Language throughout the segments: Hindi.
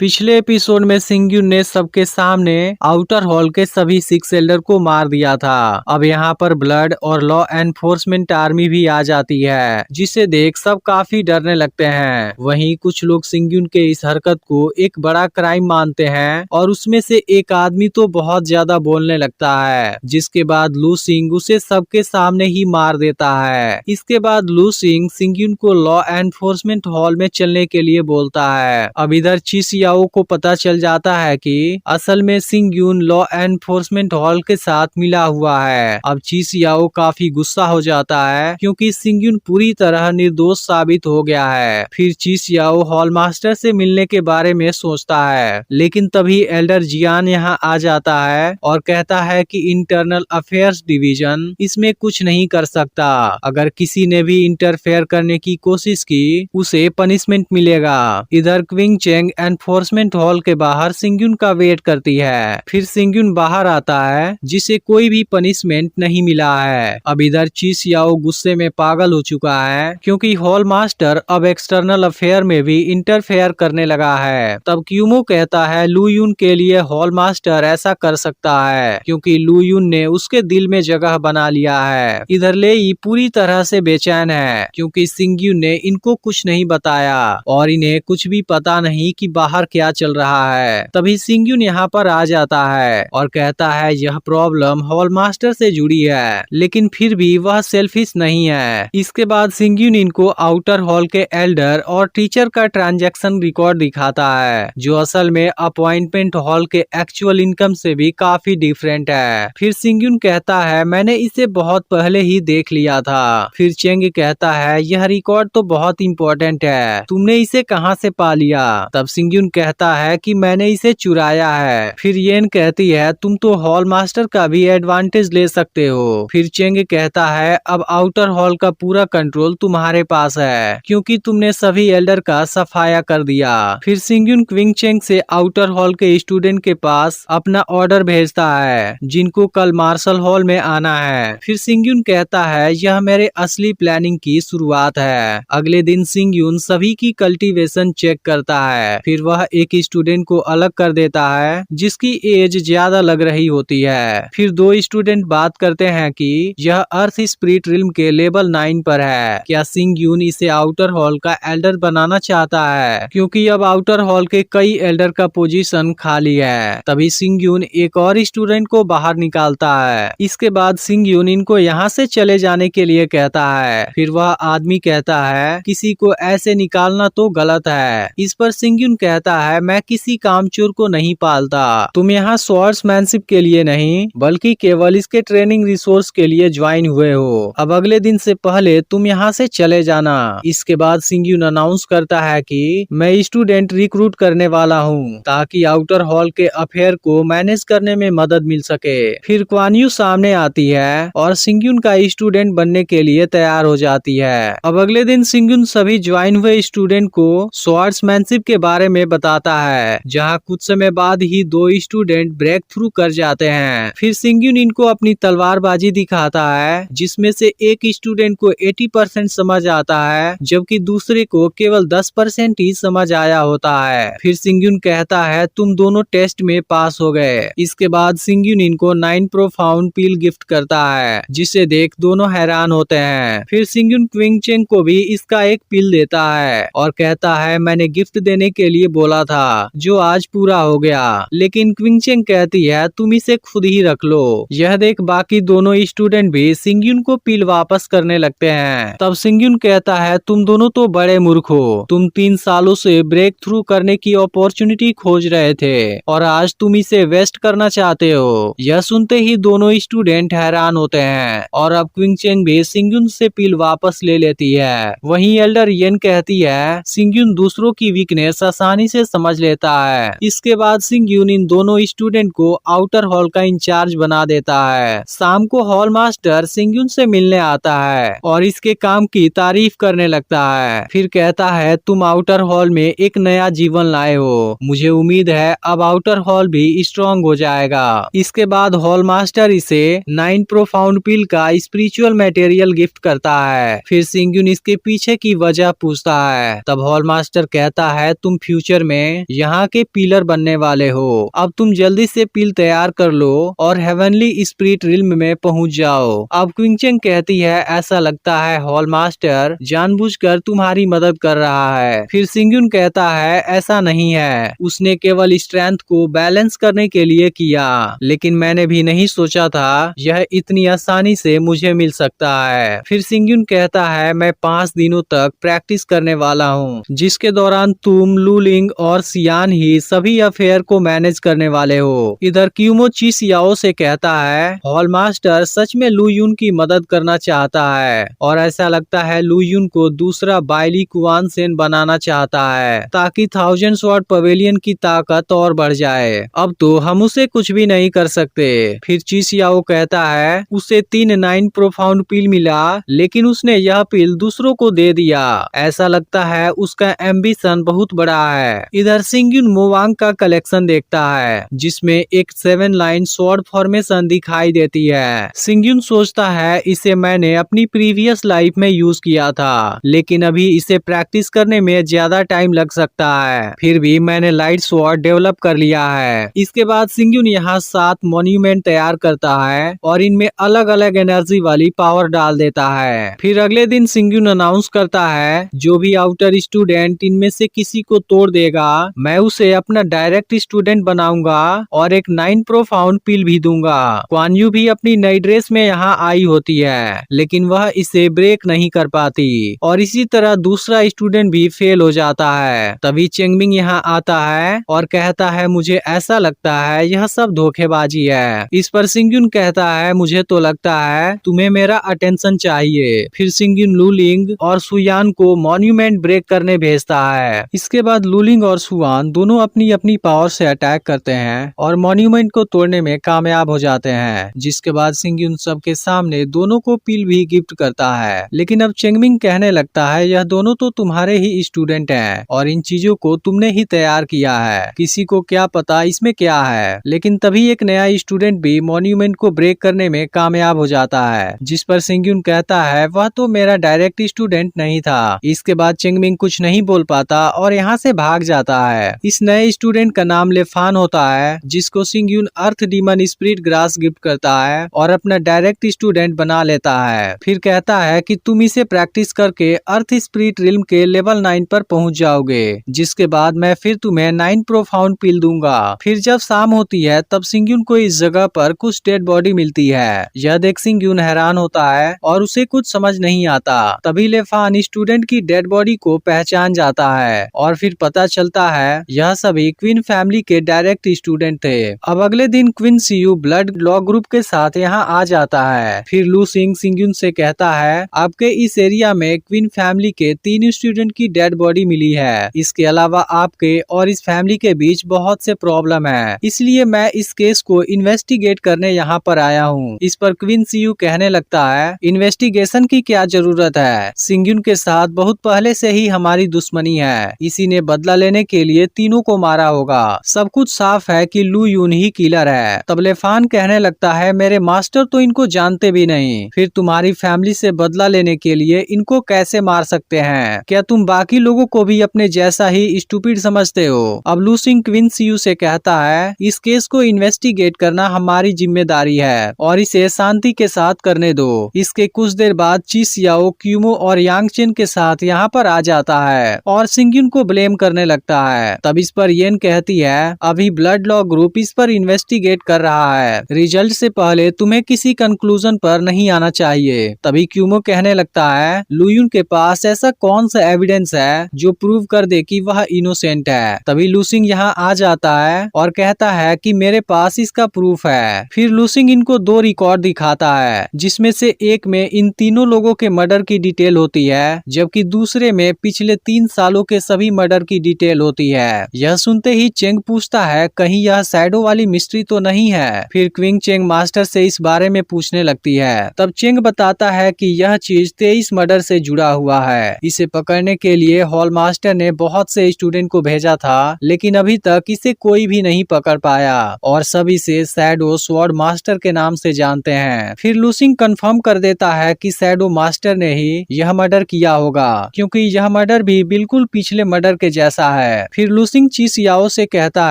पिछले एपिसोड में सिंग्युन ने सबके सामने आउटर हॉल के सभी 6 एल्डर को मार दिया था। अब यहाँ पर ब्लड और लॉ एनफोर्समेंट आर्मी भी आ जाती है, जिसे देख सब काफी डरने लगते हैं। वहीं कुछ लोग सिंग्युन के इस हरकत को एक बड़ा क्राइम मानते हैं और उसमें से एक आदमी तो बहुत ज्यादा बोलने लगता है, जिसके बाद लू सिंग उसे सबके सामने ही मार देता है। इसके बाद लू सिंग सिंग्युन को लॉ एनफोर्समेंट हॉल में चलने के लिए बोलता है। अब इधर चिसियाओ को पता चल जाता है कि असल में सिंग्युन लॉ एनफोर्समेंट हॉल के साथ मिला हुआ है। अब चिसियाओ काफी गुस्सा हो जाता है क्योंकि सिंग्युन पूरी तरह निर्दोष साबित हो गया है। फिर चिसियाओ हॉल मास्टर से मिलने के बारे में सोचता है, लेकिन तभी एल्डर जियान यहाँ आ जाता है और कहता है कि इंटरनल अफेयर्स डिवीजन इसमें कुछ नहीं कर सकता। अगर किसी ने भी इंटरफेयर करने की कोशिश की उसे पनिशमेंट मिलेगा। इधर क्विंग चेंग एनफोर्समेंट हॉल के बाहर सिंग्युन का वेट करती है। फिर सिंग्युन बाहर आता है, जिसे कोई भी पनिशमेंट नहीं मिला है। अब इधर चिसियाओ गुस्से में पागल हो चुका है क्योंकि हॉल मास्टर अब एक्सटर्नल अफेयर में भी इंटरफेयर करने लगा है। तब क्यूमो कहता है लू यून के लिए हॉल मास्टर ऐसा कर सकता है क्योंकि लू यून ने उसके दिल में जगह बना लिया है। इधर लेई पूरी तरह से बेचैन है क्योंकि सिंग्युन ने इनको कुछ नहीं बताया और इन्हें कुछ भी पता नहीं कि बाहर क्या चल रहा है। तभी सिंग्युन यहाँ पर आ जाता है और कहता है यह प्रॉब्लम हॉल मास्टर से जुड़ी है, लेकिन फिर भी वह सेल्फिश नहीं है। इसके बाद सिंग्युन इनको आउटर हॉल के एल्डर और टीचर का ट्रांजैक्शन रिकॉर्ड दिखाता है, जो असल में अपॉइंटमेंट हॉल के एक्चुअल इनकम से भी काफी डिफरेंट है। फिर सिंग्युन कहता है मैंने इसे बहुत पहले ही देख लिया था। फिर चेंग कहता है यह रिकॉर्ड तो बहुत इम्पोर्टेंट है, तुमने इसे कहाँ से पा लिया? तब सिंग्युन कहता है कि मैंने इसे चुराया है। फिर येन कहती है तुम तो हॉल मास्टर का भी एडवांटेज ले सकते हो। फिर चेंग कहता है अब आउटर हॉल का पूरा कंट्रोल तुम्हारे पास है क्योंकि तुमने सभी एल्डर का सफाया कर दिया। फिर सिंग्युन क्विंग चेंग से आउटर हॉल के स्टूडेंट के पास अपना ऑर्डर भेजता है, जिनको कल मार्शल हॉल में आना है। फिर सिंग्युन कहता है यह मेरे असली प्लानिंग की शुरुआत है। अगले दिन सिंग्युन सभी की कल्टीवेशन चेक करता है। फिर वह एक स्टूडेंट को अलग कर देता है जिसकी एज ज्यादा लग रही होती है। फिर 2 स्टूडेंट बात करते हैं कि यह अर्थ स्पिरिट रिल्म के लेवल 9 पर है। क्या सिंग्युन इसे आउटर हॉल का एल्डर बनाना चाहता है क्योंकि अब आउटर हॉल के कई एल्डर का पोजीशन खाली है। तभी सिंग्युन एक और स्टूडेंट को बाहर निकालता है। इसके बाद सिंग्युन इनको यहाँ से चले जाने के लिए कहता है। फिर वह आदमी कहता है किसी को ऐसे निकालना तो गलत है। इस पर सिंग्युन कहता है मैं किसी कामचोर को नहीं पालता। तुम यहाँ स्वॉर्ड्समैनशिप के लिए नहीं बल्कि केवल इसके ट्रेनिंग रिसोर्स के लिए ज्वाइन हुए हो। अब अगले दिन से पहले तुम यहाँ से चले जाना। इसके बाद सिंग्युन अनाउंस करता है कि मैं स्टूडेंट रिक्रूट करने वाला हूँ ताकि आउटर हॉल के अफेयर को मैनेज करने में मदद मिल सके। फिर क्वान यू सामने आती है और सिंग्युन का स्टूडेंट बनने के लिए तैयार हो जाती है। अब अगले दिन सिंग्युन सभी ज्वाइन हुए स्टूडेंट को स्वॉर्ड्समैनशिप के बारे में बताता है, जहाँ कुछ समय बाद ही 2 स्टूडेंट ब्रेक थ्रू कर जाते हैं। फिर सिंग्युन इनको अपनी तलवारबाजी दिखाता है, जिसमें से एक स्टूडेंट को 80% समझ आता है जबकि दूसरे को केवल 10% ही समझ आया होता है। फिर सिंग्युन कहता है तुम दोनों टेस्ट में पास हो गए। इसके बाद सिंग्युन इनको 9 प्रोफाउंड पील गिफ्ट करता है, जिसे देख दोनों हैरान होते हैं। फिर सिंग्युन क्विंग चेंग को भी इसका एक पील देता है और कहता है मैंने गिफ्ट देने के लिए बोला था जो आज पूरा हो गया, लेकिन क्विंग चेंग कहती है तुम इसे खुद ही रख लो। यह देख बाकी दोनों स्टूडेंट भी सिंग्युन को पील वापस करने लगते हैं। तब सिंग्युन कहता है तुम दोनों तो बड़े मूर्ख हो। तुम 3 सालों से ब्रेक थ्रू करने की अपॉर्चुनिटी खोज रहे थे और आज तुम इसे वेस्ट करना चाहते हो। यह सुनते ही दोनों स्टूडेंट हैरान होते हैं और अब क्विंग चेंग भी सिंग्युन से पील वापस ले लेती है। वहीं एल्डर येन कहती है सिंग्युन दूसरों की वीकनेस आसानी से समझ लेता है। इसके बाद सिंग्युन इन दोनों स्टूडेंट को आउटर हॉल का इंचार्ज बना देता है। शाम को हॉल मास्टर सिंग्युन से मिलने आता है और इसके काम की तारीफ करने लगता है। फिर कहता है तुम आउटर हॉल में एक नया जीवन लाए हो। मुझे उम्मीद है अब आउटर हॉल भी स्ट्रॉन्ग हो जाएगा। इसके बाद हॉल मास्टर इसे 9 प्रोफाउंड पील का स्पिरिचुअल मटेरियल गिफ्ट करता है। फिर सिंग्युन इसके पीछे की वजह पूछता है। तब हॉल मास्टर कहता है तुम फ्यूचर में यहाँ के पिलर बनने वाले हो। अब तुम जल्दी से पिल तैयार कर लो और हेवनली स्पिरिट रिल्म में पहुंच जाओ। अब क्विंगचेंग कहती है ऐसा लगता है हॉल मास्टर जानबूझकर तुम्हारी मदद कर रहा है। फिर सिंग्युन कहता है ऐसा नहीं है, उसने केवल स्ट्रेंथ को बैलेंस करने के लिए किया, लेकिन मैंने भी नहीं सोचा था यह इतनी आसानी से मुझे मिल सकता है। फिर सिंग्युन कहता है मैं 5 दिनों तक प्रैक्टिस करने वाला हूँ, जिसके दौरान तुम, लूलिंग और सियान ही सभी अफेयर को मैनेज करने वाले हो। इधर क्यूमो चिसियाओ से कहता है हॉल मास्टर सच में लू यून की मदद करना चाहता है और ऐसा लगता है लू यून को दूसरा बाइली कुआन सेन बनाना चाहता है ताकि 1000 स्वॉर्ड पवेलियन की ताकत और बढ़ जाए। अब तो हम उसे कुछ भी नहीं कर सकते। फिर चिसियाओ कहता है उसे 3 9 प्रोफाउंड पिल मिला, लेकिन उसने यह पिल दूसरों को दे दिया। ऐसा लगता है उसका एम्बिशन बहुत बड़ा है। इधर सिंग्युन मोवांग का कलेक्शन देखता है जिसमें एक 7 लाइन स्वॉर्ड फॉर्मेशन दिखाई देती है। सिंग्युन सोचता है इसे मैंने अपनी प्रीवियस लाइफ में यूज किया था, लेकिन अभी इसे प्रैक्टिस करने में ज्यादा टाइम लग सकता है। फिर भी मैंने लाइट स्वॉर्ड डेवलप कर लिया है। इसके बाद सिंग्युन यहाँ 7 मॉन्यूमेंट तैयार करता है और इनमें अलग अलग एनर्जी वाली पावर डाल देता है। फिर अगले दिन सिंग्युन अनाउंस करता है जो भी आउटर स्टूडेंट इनमें से किसी को तोड़ देगा मैं उसे अपना डायरेक्ट स्टूडेंट बनाऊंगा और एक 9 प्रोफाउंड पिल भी दूंगा। क्वान यू भी अपनी नई ड्रेस में यहाँ आई होती है, लेकिन वह इसे ब्रेक नहीं कर पाती और इसी तरह दूसरा स्टूडेंट भी फेल हो जाता है। तभी चेंगमिंग यहाँ आता है और कहता है मुझे ऐसा लगता है यह सब धोखेबाजी है। इस पर सिंग्युन कहता है मुझे तो लगता है तुम्हें मेरा अटेंशन चाहिए। फिर सिंग्युन लूलिंग और सुयान को मॉन्यूमेंट ब्रेक करने भेजता है। इसके बाद लूलिंग और सुआन दोनों अपनी अपनी पावर से अटैक करते हैं और मॉन्यूमेंट को तोड़ने में कामयाब हो जाते हैं। जिसके बाद सिंग्युन सबके सामने दोनों को पिल भी गिफ्ट करता है। लेकिन अब चेंगमिंग कहने लगता है यह दोनों तो तुम्हारे ही स्टूडेंट हैं और इन चीजों को तुमने ही तैयार किया है, किसी को क्या पता इसमें क्या है। लेकिन तभी एक नया स्टूडेंट भी मॉन्यूमेंट को ब्रेक करने में कामयाब हो जाता है, जिस पर सिंग्युन कहता है वह तो मेरा डायरेक्ट स्टूडेंट नहीं था। इसके बाद चेंगमिंग कुछ नहीं बोल पाता और यहाँ से भाग जाता है। इस नए स्टूडेंट का नाम लेफान होता है, जिसको सिंग्युन अर्थ डीमन स्पिरिट ग्रास गिफ्ट करता है और अपना डायरेक्ट स्टूडेंट बना लेता है। फिर कहता है कि तुम इसे प्रैक्टिस करके अर्थ स्पिरिट रिल्म के लेवल 9 पर पहुंच जाओगे, जिसके बाद मैं फिर तुम्हें 9 प्रोफाउंड पिल दूंगा। फिर जब शाम होती है तब सिंग्युन को इस जगह पर कुछ डेड बॉडी मिलती है। यह देख सिंग्युन हैरान होता है और उसे कुछ समझ नहीं आता। तभी लेफान स्टूडेंट की डेड बॉडी को पहचान जाता है और फिर पता चलता है यह सभी क्वीन फैमिली के डायरेक्ट स्टूडेंट थे। अब अगले दिन क्वीन सीयू ब्लड लॉ ग्रुप के साथ यहाँ आ जाता है। फिर लू सिंग सिंग्युन से कहता है आपके इस एरिया में क्वीन फैमिली के 3 स्टूडेंट की डेड बॉडी मिली है। इसके अलावा आपके और इस फैमिली के बीच बहुत से प्रॉब्लम है, इसलिए मैं इस केस को इन्वेस्टिगेट करने यहाँ पर आया हूँ। इस पर क्वीन सीयू कहने लगता है इन्वेस्टिगेशन की क्या जरूरत है, सिंग्युन के साथ बहुत पहले से ही हमारी दुश्मनी है, इसी ने बदला लेने के लिए तीनों को मारा होगा। सब कुछ साफ है कि लू यून ही किलर है। तब लेफान कहने लगता है मेरे मास्टर तो इनको जानते भी नहीं, फिर तुम्हारी फैमिली से बदला लेने के लिए इनको कैसे मार सकते हैं? क्या तुम बाकी लोगों को भी अपने जैसा ही स्टूपिड समझते हो? अब लू सिंग क्वीन सीयू से कहता है इस केस को इन्वेस्टिगेट करना हमारी जिम्मेदारी है और इसे शांति के साथ करने दो। इसके कुछ देर बाद चिसियाओ, क्यूमो और यांगचेन के साथ यहाँ पर आ जाता है और सिंग्युन को ब्लेम करने लगता है। तब इस पर येन कहती है अभी ब्लड लॉ ग्रुप इस पर इन्वेस्टिगेट कर रहा है, रिजल्ट से पहले तुम्हें किसी कंक्लूजन पर नहीं आना चाहिए। तभी क्यूमो कहने लगता है लूयून के पास ऐसा कौन सा एविडेंस है जो प्रूव कर दे कि वह इनोसेंट है। तभी लूसिंग यहाँ आ जाता है और कहता है कि मेरे पास इसका प्रूफ है। फिर लूसिंग इनको 2 रिकॉर्ड दिखाता है, जिसमें से एक में इन तीनों लोगों के मर्डर की डिटेल होती है, जबकि दूसरे में पिछले 3 सालों के सभी मर्डर की डिटेल होती है। यह सुनते ही चेंग पूछता है कहीं यह शैडो वाली मिस्ट्री तो नहीं है। फिर क्विंग चेंग मास्टर से इस बारे में पूछने लगती है। तब चेंग बताता है कि यह चीज 23 मर्डर से जुड़ा हुआ है। इसे पकड़ने के लिए हॉल मास्टर ने बहुत से स्टूडेंट को भेजा था, लेकिन अभी तक इसे कोई भी नहीं पकड़ पाया और सभी से शैडो स्वॉर्ड मास्टर के नाम से जानते हैं। फिर लूसिंग कंफर्म कर देता है कि शैडो मास्टर ने ही यह मर्डर किया होगा, क्योंकि यह मर्डर भी बिल्कुल पिछले मर्डर के जैसा है। फिर लूसिंग चीस याओ से कहता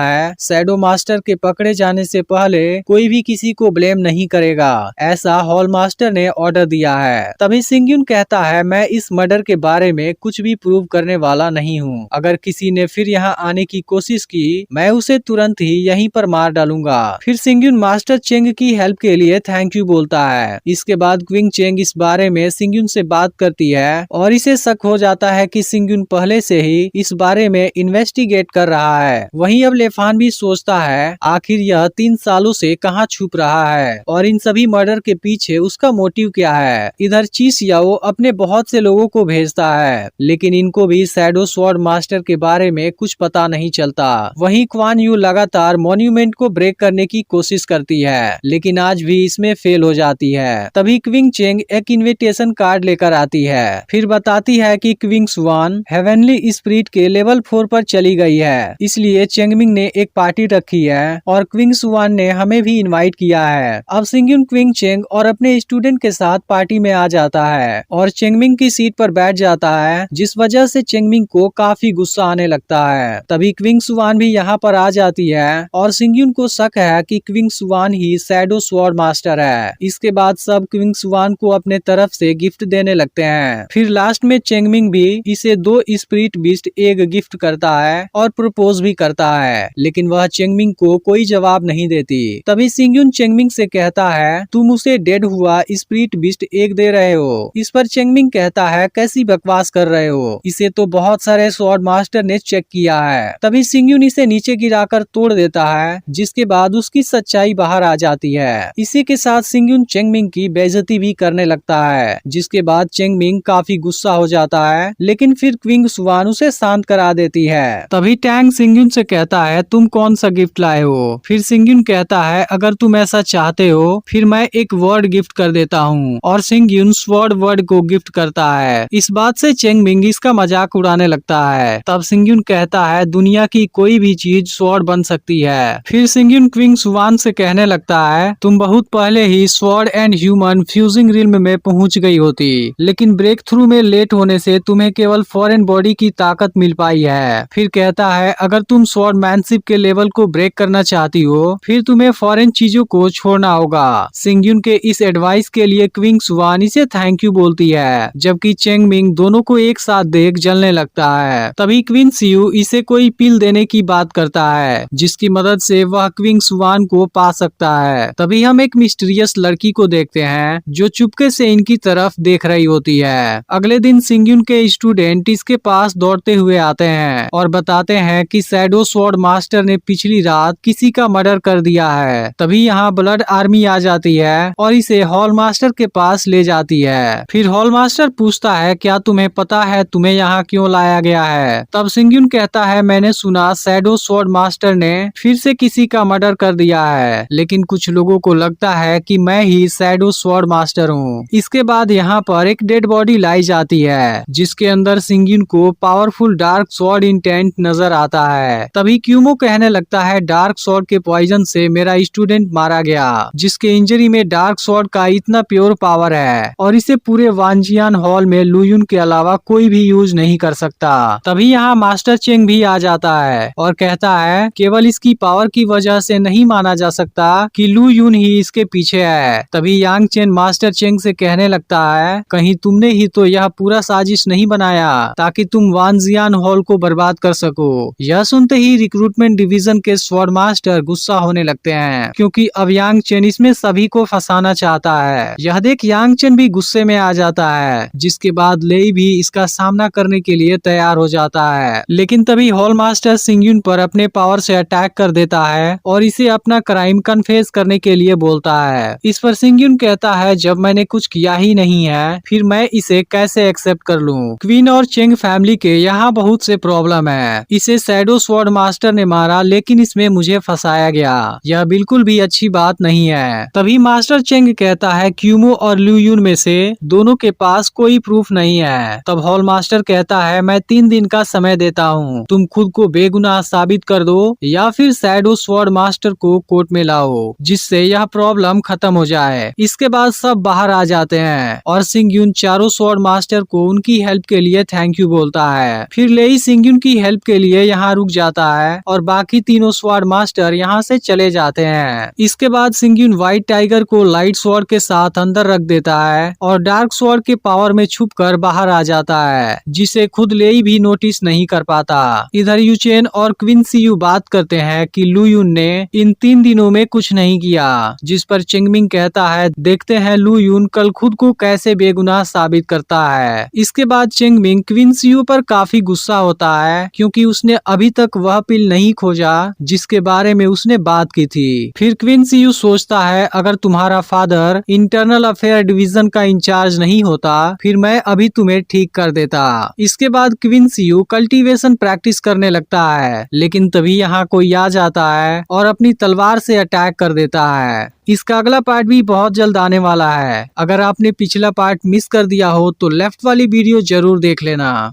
है शैडो मास्टर के पकड़े जाने से पहले कोई भी किसी को ब्लेम नहीं करेगा, ऐसा हॉल मास्टर ने ऑर्डर दिया है। तभी सिंग्युन कहता है मैं इस मर्डर के बारे में कुछ भी प्रूव करने वाला नहीं हूँ। अगर किसी ने फिर यहाँ आने की कोशिश की मैं उसे तुरंत ही यहीं पर मार डालूंगा। फिर सिंग्युन मास्टर चेंग की हेल्प के लिए थैंक यू बोलता है। इसके बाद क्विंग चेंग इस बारे में सिंग्युन से बात करती है और इसे शक हो जाता है कि सिंग्युन पहले से ही इस बारे में इन्वेस्टिगेट कर रहा है। वहीं अब लेफान भी सोचता है आखिर यह 3 सालों से कहां छुप रहा है और इन सभी मर्डर के पीछे उसका मोटिव क्या है। इधर चीस याओ अपने बहुत से लोगों को भेजता है लेकिन इनको भी शैडो स्वॉर्ड मास्टर के बारे में कुछ पता नहीं चलता। वहीं क्वान यू लगातार मॉन्यूमेंट को ब्रेक करने की कोशिश करती है लेकिन आज भी इसमें फेल हो जाती है। तभी क्विंग चेंग एक इनविटेशन कार्ड लेकर आती है। फिर बताती है कि क्विंग स्वान हेवनली स्पिरिट के लेवल 4 पर चली गई है, इसलिए चेंगमिंग ने एक पार्टी रखी है और क्विंग स्वान ने हमें भी इनवाइट किया है। अब सिंग्युन क्विंग चेंग और अपने स्टूडेंट के साथ पार्टी में आ जाता है और चेंगमिंग की सीट पर बैठ जाता है, जिस वजह से चेंगमिंग को काफी गुस्सा आने लगता है। तभी क्विंग स्वान भी यहाँ पर आ जाती है और सिंग्युन को शक है कि क्विंग स्वान ही शैडो स्वॉर्ड मास्टर है। इसके बाद सब क्विंग स्वान को अपने तरफ से गिफ्ट देने लगते हैं। फिर लास्ट में चेंगमिंग भी इसे 2 स्पिरिट बीस्ट एग गिफ्ट करता है और प्रपोज भी करता है लेकिन वह चेंगमिंग को कोई जवाब नहीं देती। तभी सिंग्युन चेंगमिंग से कहता है तुम उसे डेड हुआ स्पिरिट बीस्ट एग दे रहे हो। इस पर चेंगमिंग कहता है कैसी बकवास कर रहे हो, इसे तो बहुत सारे स्वॉर्ड मास्टर ने चेक किया है। तभी सिंग्युन इसे नीचे गिराकर तोड़ देता है जिसके बाद उसकी सच्चाई बाहर आ जाती है। इसी के साथ सिंग्युन चेंगमिंग की बेइज्जती भी करने लगता है जिसके बाद चेंगमिंग काफी गुस्सा हो जाता है लेकिन फिर क्विंग स्वान उसे शांत करा देती है। तभी टैंग सिंग्युन से कहता है तुम कौन सा गिफ्ट लाए हो। फिर सिंग्युन कहता है अगर तुम ऐसा चाहते हो फिर मैं एक वर्ड गिफ्ट कर देता हूँ और सिंग्युन स्वॉर्ड वर्ड को गिफ्ट करता है। इस बात से चेंगमिंग इसका मजाक उड़ाने लगता है। तब सिंग्युन कहता है दुनिया की कोई भी चीज स्वॉर्ड बन सकती है। फिर सिंग्युन क्विंग स्वान से कहने लगता है तुम बहुत पहले ही sword and human fusing realm में पहुंच गई होती लेकिन ब्रेक थ्रू में लेट होने से तुम्हें केवल फॉरेन बॉडी की ताकत मिल पाई है। फिर कहता है अगर तुम स्वॉर्ड मैनशिप के लेवल को ब्रेक करना चाहती हो फिर तुम्हें फॉरेन चीजों को छोड़ना होगा। सिंग्युन के इस एडवाइस के लिए क्विंग स्वान इसे थैंक यू बोलती है जबकि चेंगमिंग दोनों को एक साथ देख जलने लगता है। तभी क्वीन सियू इसे कोई पिल देने की बात करता है जिसकी मदद से वह क्विंग स्वान को पा सकता है। तभी हम एक मिस्टीरियस लड़की को देखते हैं जो चुपके से इनकी तरफ देख रही होती है। अगले दिन सिंग्युन के स्टूडेंट इसके पास दौड़ते हुए आते हैं और बताते हैं कि शैडो स्वॉर्ड मास्टर ने पिछली रात किसी का मर्डर कर दिया है। तभी यहाँ ब्लड आर्मी आ जाती है और इसे हॉल मास्टर के पास ले जाती है। फिर हॉल मास्टर पूछता है क्या तुम्हें पता है तुम्हें यहाँ क्यों लाया गया है। तब सिंग्युन कहता है मैंने सुना शैडो स्वॉर्ड मास्टर ने फिर से किसी का मर्डर कर दिया है लेकिन कुछ लोगों को लगता है कि मैं ही शैडो स्वॉर्ड मास्टर हूँ। इसके बाद यहाँ पर एक डेड बॉडी लाई जाती है जिसके अंदर सिंग्युन को पावरफुल डार्क स्वॉर्ड इंटेंट नजर आता है। तभी क्यूमो कहने लगता है डार्क स्वॉर्ड के पॉइजन से मेरा स्टूडेंट मारा गया जिसके इंजरी में डार्क स्वॉर्ड का इतना प्योर पावर है और इसे पूरे वांजियान हॉल में लुयुन के अलावा कोई भी यूज नहीं कर सकता। तभी यहाँ मास्टर चेंग भी आ जाता है और कहता है केवल इसकी पावर की वजह से नहीं माना जा सकता कि लुयुन ही इसके पीछे है। तभी यांग चेन मास्टर चेंग से कहने लगता है कहीं तुमने ही तो यह पूरा साजिश नहीं बनाया ताकि तुम वांजियान हॉल को बर्बाद कर सको। यह सुनते ही रिक्रूटमेंट डिवीजन के स्वॉर्ड मास्टर गुस्सा होने लगते हैं क्योंकि अब यांग चेन इसमें सभी को फंसाना चाहता है। यह देख यांग चेन भी गुस्से में आ जाता है जिसके बाद लेई भी इसका सामना करने के लिए तैयार हो जाता है लेकिन तभी हॉल मास्टर सिंग्युन पर अपने पावर से अटैक कर देता है और इसे अपना क्राइम कन्फेस करने के लिए बोलता है। इस पर सिंग्युन कहता है जब मैंने कुछ किया ही नहीं है फिर मैं इसे कैसे एक्सेप्ट कर लूं। क्वीन और चेंग फैमिली के यहाँ बहुत से प्रॉब्लम है। इसे शैडो स्वॉर्ड मास्टर ने मारा लेकिन इसमें मुझे फंसाया गया, यह बिल्कुल भी अच्छी बात नहीं है। तभी मास्टर चेंग कहता है क्यूमो और लुयुन में से दोनों के पास कोई प्रूफ नहीं है। तब हॉल मास्टर कहता है मैं 3 दिन का समय देता हूँ, तुम खुद को बेगुनाह साबित कर दो या फिर शैडो स्वॉर्ड मास्टर को कोर्ट में लाओ जिससे यह प्रॉब्लम खत्म हो जाए। इसके बाद सब बाहर आ जाते हैं और सिंग्युन चारों स्वॉर्ड मास्टर को उनकी हेल्प के लिए थैंक यू बोलता है। फिर लेई सिंग्युन सिंग्यून की हेल्प के लिए यहाँ रुक जाता है और बाकी तीनों स्वॉर्ड मास्टर यहाँ से चले जाते हैं। इसके बाद सिंग्यून व्हाइट टाइगर को लाइट स्वॉर्ड के साथ अंदर रख देता है और डार्क स्वॉर्ड के पावर में छुपकर बाहर आ जाता है, जिसे खुद लेई भी नोटिस नहीं कर पाता। इधर यूचेन और क्वीन सीयू बात करते हैं कि लू यून ने इन 3 दिनों में कुछ नहीं किया, जिस पर चेंगमिंग कहता है देखते हैं लू यून कल खुद को कैसे बेगुनाह साबित करता है। इसके बाद चेंगमिंग क्वीन सीयू पर काफी गुस्सा होता है क्योंकि उसने अभी तक वह पिल नहीं खोजा जिसके बारे में उसने बात की थी। फिर क्वीन सीयू सोचता है अगर तुम्हारा फादर इंटरनल अफेयर डिवीजन का इंचार्ज नहीं होता फिर मैं अभी तुम्हें ठीक कर देता। इसके बाद क्वीन सीयू कल्टीवेशन प्रैक्टिस करने लगता है, लेकिन तभी यहाँ कोई आ जाता है और अपनी तलवार से अटैक कर देता है। इसका अगला पार्ट भी बहुत जल्द आने वाला है। अगर आपने पिछला पार्ट मिस कर दिया हो तो लेफ्ट वाली वीडियो जरूर देख लेना।